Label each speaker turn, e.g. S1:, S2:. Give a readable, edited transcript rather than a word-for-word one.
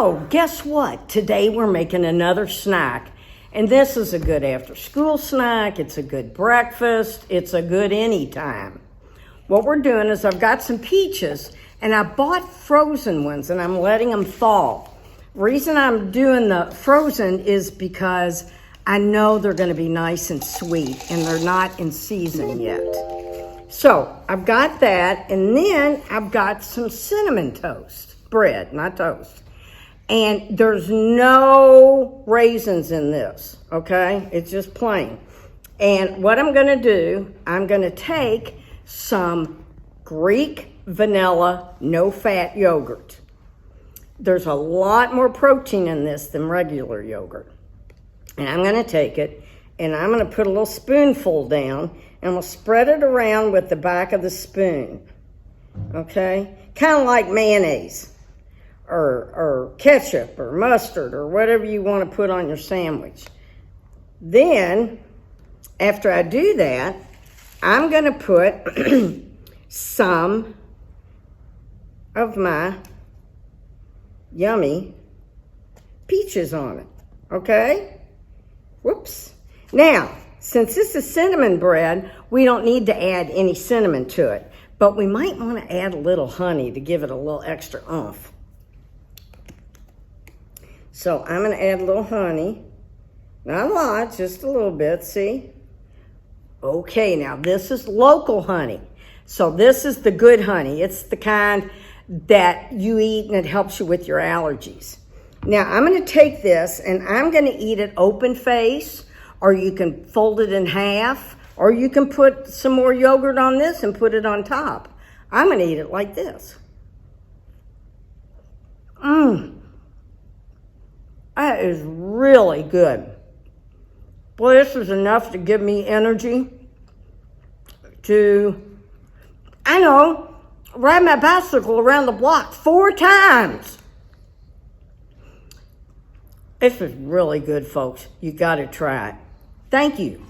S1: So, guess what? Today we're making another snack. And this is a good after-school snack. It's a good breakfast. It's a good anytime. What we're doing is I've got some peaches, and I bought frozen ones, and I'm letting them thaw. Reason I'm doing the frozen is because I know they're going to be nice and sweet, and they're not in season yet. So, I've got that, and then I've got some cinnamon toast. Bread, not toast. And there's no raisins in this, okay? It's just plain. And what I'm gonna do, I'm gonna take some Greek vanilla, no-fat yogurt. There's a lot more protein in this than regular yogurt. And I'm gonna take it, and I'm gonna put a little spoonful down, and we'll spread it around with the back of the spoon, okay? Kind of like mayonnaise. Or ketchup or mustard or whatever you want to put on your sandwich. Then, after I do that, I'm going to put some of my yummy peaches on it, okay? Whoops. Now, since this is cinnamon bread, we don't need to add any cinnamon to it, but we might want to add a little honey to give it a little extra oomph. So I'm going to add a little honey. Not a lot, just a little bit, see? Okay, now this is local honey. So this is the good honey. It's the kind that you eat and it helps you with your allergies. Now I'm going to take this and I'm going to eat it open face, or you can fold it in half, or you can put some more yogurt on this and put it on top. I'm going to eat it like this. That is really good. Boy, this is enough to give me energy to, ride my bicycle around the block 4 times. This is really good, folks. You got to try it. Thank you.